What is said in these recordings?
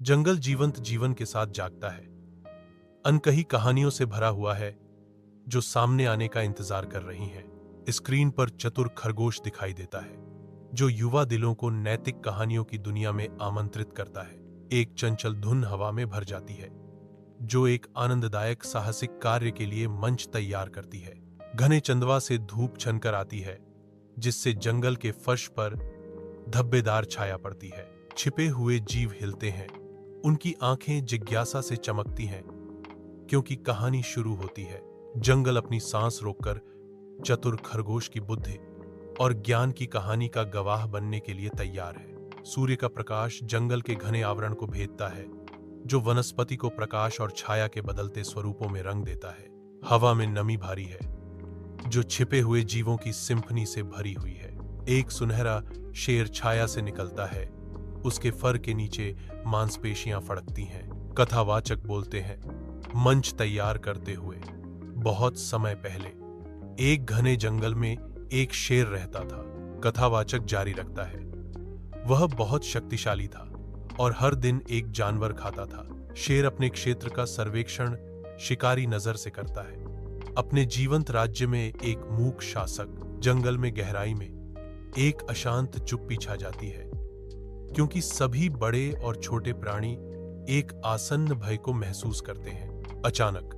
जंगल जीवंत जीवन के साथ जागता है, अनकही कहानियों से भरा हुआ है जो सामने आने का इंतजार कर रही हैं। स्क्रीन पर चतुर खरगोश दिखाई देता है जो युवा दिलों को नैतिक कहानियों की दुनिया में आमंत्रित करता है। एक चंचल धुन हवा में भर जाती है जो एक आनंददायक साहसिक कार्य के लिए मंच तैयार करती है। घने चंदवा से धूप छनकर आती है जिससे जंगल के फर्श पर धब्बेदार छाया पड़ती है। छिपे हुए जीव हिलते हैं, उनकी आंखें जिज्ञासा से चमकती हैं क्योंकि कहानी शुरू होती है। जंगल अपनी सांस रोककर चतुर खरगोश की बुद्धि और ज्ञान की कहानी का गवाह बनने के लिए तैयार है। सूर्य का प्रकाश जंगल के घने आवरण को भेदता है जो वनस्पति को प्रकाश और छाया के बदलते स्वरूपों में रंग देता है। हवा में नमी भारी है जो छिपे हुए जीवों की सिम्फनी से भरी हुई है। एक सुनहरा शेर छाया से निकलता है, उसके फर के नीचे मांसपेशियां फड़कती हैं। कथावाचक बोलते हैं, मंच तैयार करते हुए बहुत समय पहले एक घने जंगल में एक शेर रहता था। कथावाचक जारी रखता है, वह बहुत शक्तिशाली था और हर दिन एक जानवर खाता था। शेर अपने क्षेत्र का सर्वेक्षण शिकारी नजर से करता है। अपने जीवंत राज्य में एक मूक शासक। जंगल में गहराई में एक अशांत चुप्पी छा जाती है क्योंकि सभी बड़े और छोटे प्राणी एक आसन्न भय को महसूस करते हैं। अचानक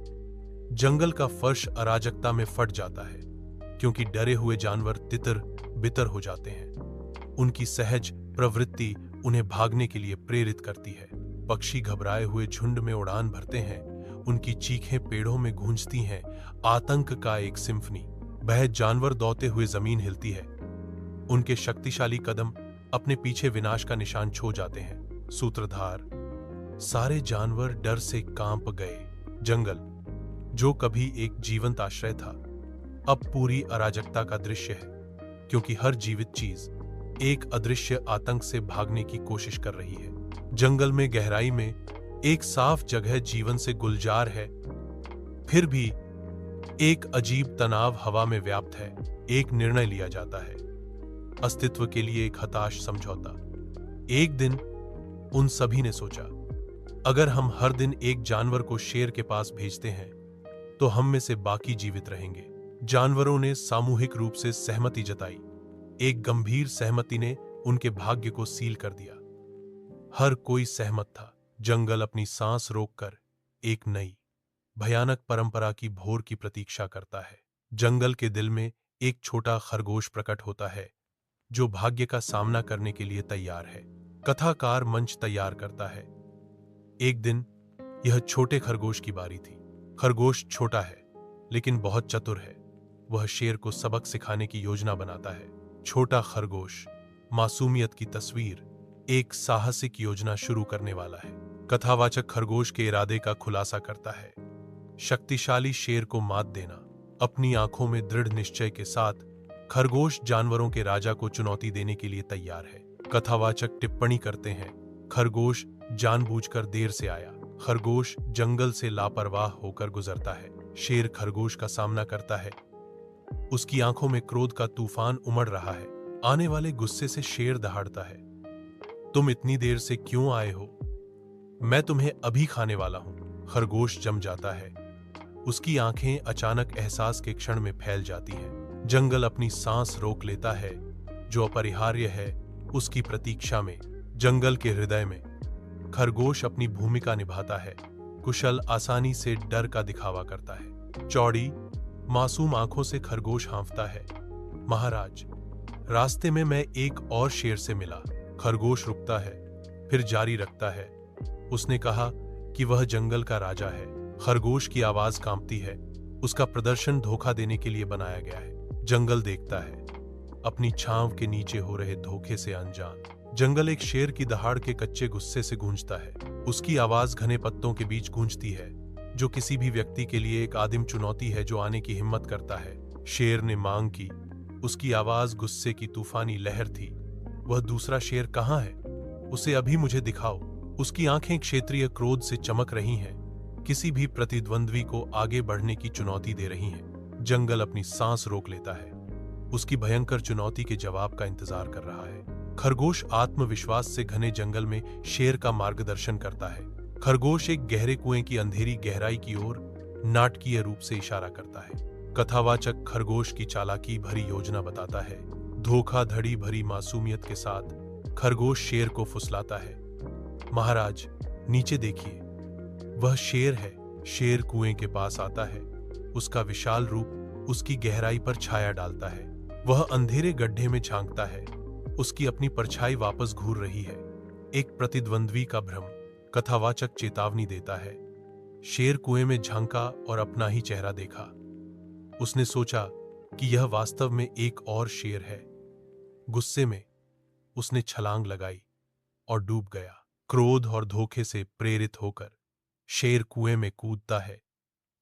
जंगल का फर्श अराजकता में फट जाता है क्योंकि डरे हुए जानवर तितर बितर हो जाते हैं। उनकी सहज प्रवृत्ति उन्हें भागने के लिए प्रेरित करती है। पक्षी घबराए हुए झुंड में उड़ान भरते हैं, उनकी चीखें पेड़ों में गूंजती हैं, आतंक का एक सिम्फनी। वह जानवर दौड़ते हुए जमीन हिलती है, उनके शक्तिशाली कदम अपने पीछे विनाश का निशान छोड़ जाते हैं। सूत्रधार, सारे जानवर डर से कांप गए। जंगल जो कभी एक जीवंत आश्रय था अब पूरी अराजकता का दृश्य है क्योंकि हर जीवित चीज एक अदृश्य आतंक से भागने की कोशिश कर रही है। जंगल में गहराई में एक साफ जगह जीवन से गुलजार है, फिर भी एक अजीब तनाव हवा में व्याप्त है। एक निर्णय लिया जाता है, अस्तित्व के लिए एक हताश समझौता। एक दिन उन सभी ने सोचा, अगर हम हर दिन एक जानवर को शेर के पास भेजते हैं तो हम में से बाकी जीवित रहेंगे। जानवरों ने सामूहिक रूप से सहमति जताई। एक गंभीर सहमति ने उनके भाग्य को सील कर दिया। हर कोई सहमत था। जंगल अपनी सांस रोककर एक नई भयानक परंपरा की भोर की प्रतीक्षा करता है। जंगल के दिल में एक छोटा खरगोश प्रकट होता है जो भाग्य का सामना करने के लिए तैयार है। कथाकार मंच तैयार करता है। एक दिन यह छोटे खरगोश की बारी थी। खरगोश छोटा है लेकिन बहुत चतुर है। वह शेर को सबक सिखाने की योजना बनाता है। छोटा खरगोश, मासूमियत की तस्वीर, एक साहसिक योजना शुरू करने वाला है। कथावाचक खरगोश के इरादे का खुलासा करता है। शक्तिशाली शेर को मात देना। अपनी आंखों में दृढ़ निश्चय के साथ खरगोश जानवरों के राजा को चुनौती देने के लिए तैयार है। कथावाचक टिप्पणी करते हैं, खरगोश जानबूझकर देर से आया। खरगोश जंगल से लापरवाह होकर गुजरता है। शेर खरगोश का सामना करता है, उसकी आंखों में क्रोध का तूफान उमड़ रहा है। आने वाले गुस्से से शेर दहाड़ता है, तुम इतनी देर से क्यों आए हो? मैं तुम्हें अभी खाने वाला हूं। खरगोश जम जाता है, उसकी आंखें अचानक एहसास के क्षण में फैल जाती हैं। जंगल अपनी सांस रोक लेता है, जो अपरिहार्य है उसकी प्रतीक्षा में। जंगल के हृदय में खरगोश अपनी भूमिका निभाता है। कुशल आसानी से डर का दिखावा करता है। चौड़ी मासूम आंखों से खरगोश हाँफता है, महाराज, रास्ते में मैं एक और शेर से मिला। खरगोश रुकता है, फिर जारी रखता है, उसने कहा कि वह जंगल का राजा है। खरगोश की आवाज कांपती है, उसका प्रदर्शन धोखा देने के लिए बनाया गया है। जंगल देखता है, अपनी छांव के नीचे हो रहे धोखे से अनजान। जंगल एक शेर की दहाड़ के कच्चे गुस्से से गूंजता है। उसकी आवाज घने पत्तों के बीच गूंजती है, जो किसी भी व्यक्ति के लिए एक आदिम चुनौती है जो आने की हिम्मत करता है। शेर ने मांग की, उसकी आवाज गुस्से की तूफानी लहर थी। वह दूसरा शेर कहाँ है? उसे अभी मुझे दिखाओ। उसकी आंखें क्षेत्रीय क्रोध से चमक रही हैं, किसी भी प्रतिद्वंद्वी को आगे बढ़ने की चुनौती दे रही हैं। जंगल अपनी सांस रोक लेता है, उसकी भयंकर चुनौती के जवाब का इंतजार कर रहा है। खरगोश आत्मविश्वास से घने जंगल में शेर का मार्गदर्शन करता है। खरगोश एक गहरे कुएं की अंधेरी गहराई की ओर नाटकीय रूप से इशारा करता है। कथावाचक खरगोश की चालाकी भरी योजना बताता है। धोखाधड़ी भरी मासूमियत के साथ खरगोश शेर को फुसलाता है। महाराज, नीचे देखिए, वह शेर है। शेर कुएं के पास आता है। उसका विशाल रूप उसकी गहराई पर छाया डालता है। वह अंधेरे गड्ढे में झांकता है। उसकी अपनी परछाई वापस घूर रही है। एक प्रतिद्वंद्वी का भ्रम। कथावाचक चेतावनी देता है। शेर कुएं में झांका और अपना ही चेहरा देखा। उसने सोचा कि यह वास्तव में एक और शेर है। गुस्से में उसने छलांग लगाई और डूब गया। क्रोध और धोखे से प्रेरित होकर शेर कुएं में कूदता है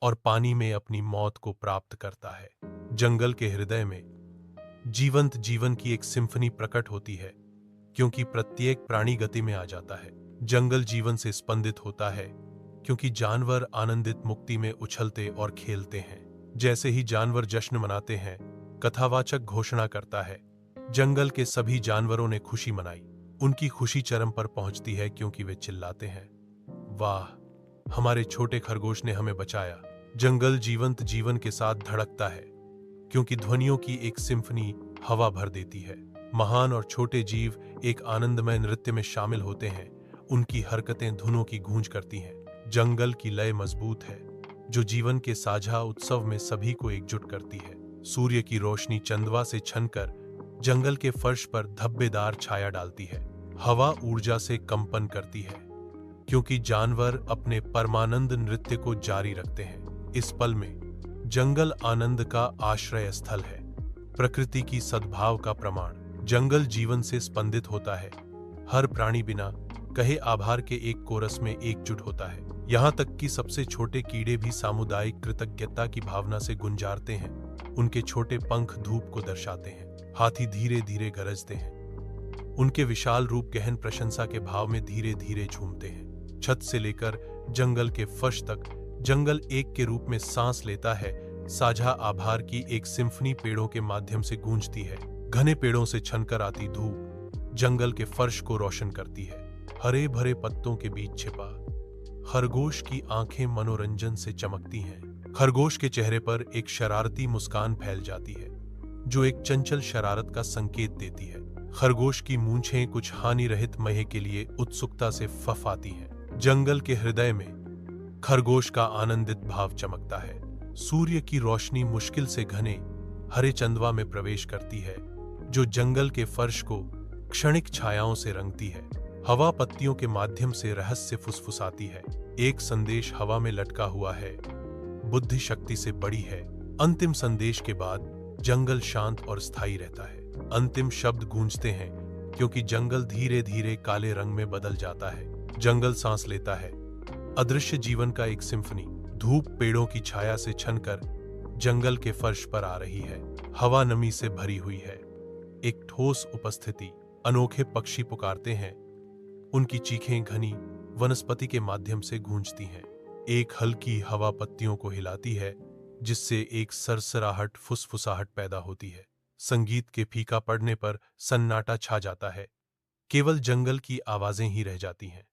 और पानी में अपनी मौत को प्राप्त करता है। जंगल के हृदय में जीवंत जीवन की एक सिम्फनी प्रकट होती है, क्योंकि प्रत्येक प्राणी गति में आ जाता है। जंगल जीवन से स्पंदित होता है, क्योंकि जानवर आनंदित मुक्ति में उछलते और खेलते हैं। जैसे ही जानवर जश्न मनाते हैं, कथावाचक घोषणा करता है, जंगल के सभी जानवरों ने खुशी मनाई। उनकी खुशी चरम पर पहुंचती है, क्योंकि वे चिल्लाते हैं, वाह, हमारे छोटे खरगोश ने हमें बचाया। जंगल जीवंत जीवन के साथ धड़कता है, क्योंकि ध्वनियों की एक सिम्फनी हवा भर देती है। महान और छोटे जीव एक आनंदमय नृत्य में शामिल होते हैं। उनकी हरकतें धुनों की गूंज करती हैं। जंगल की लय मजबूत है, जो जीवन के साझा उत्सव में सभी को एकजुट करती है। सूर्य की रोशनी चंदवा से छनकर जंगल के फर्श पर धब्बेदार छाया डालती है। हवा ऊर्जा से कंपन करती है, क्योंकि जानवर अपने परमानंद नृत्य को जारी रखते हैं। इस पल में जंगल आनंद का आश्रय स्थल है, प्रकृति की सद्भाव का प्रमाण। जंगल जीवन से स्पंदित होता है। हर प्राणी बिना कहे आभार के एक कोरस में एकजुट होता है। यहाँ तक कि सबसे छोटे कीड़े भी सामुदायिक कृतज्ञता की भावना से गुंजारते हैं। उनके छोटे पंख धूप को दर्शाते हैं। हाथी धीरे धीरे गरजते हैं। उनके विशाल रूप गहन प्रशंसा के भाव में धीरे धीरे झूमते हैं। छत से लेकर जंगल के फर्श तक जंगल एक के रूप में सांस लेता है। साझा आभार की एक सिम्फनी पेड़ों के माध्यम से गूंजती है। घने पेड़ों से छनकर आती धूप जंगल के फर्श को रोशन करती है। हरे भरे पत्तों के बीच छिपा खरगोश की आंखें मनोरंजन से चमकती हैं। खरगोश के चेहरे पर एक शरारती मुस्कान फैल जाती है, जो एक चंचल शरारत का संकेत देती है। खरगोश की मूंछें कुछ हानि रहित महे के लिए उत्सुकता से फफाती हैं। जंगल के हृदय में खरगोश का आनंदित भाव चमकता है। सूर्य की रोशनी मुश्किल से घने हरे चंदवा में प्रवेश करती है, जो जंगल के फर्श को क्षणिक छायाओं से रंगती है। हवा पत्तियों के माध्यम से रहस्य फुसफुसाती है। एक संदेश हवा में लटका हुआ है, बुद्धि शक्ति से बड़ी है। अंतिम संदेश के बाद जंगल शांत और स्थायी रहता है। अंतिम शब्द गूंजते हैं, क्योंकि जंगल धीरे धीरे काले रंग में बदल जाता है। जंगल सांस लेता है। अदृश्य जीवन का एक सिम्फनी। धूप पेड़ों की छाया से छनकर जंगल के फर्श पर आ रही है। हवा नमी से भरी हुई है। एक ठोस उपस्थिति। अनोखे पक्षी पुकारते हैं। उनकी चीखें घनी वनस्पति के माध्यम से गूंजती हैं। एक हल्की हवा पत्तियों को हिलाती है, जिससे एक सरसराहट फुसफुसाहट पैदा होती है। संगीत के फीका पड़ने पर सन्नाटा छा जाता है। केवल जंगल की आवाजें ही रह जाती हैं।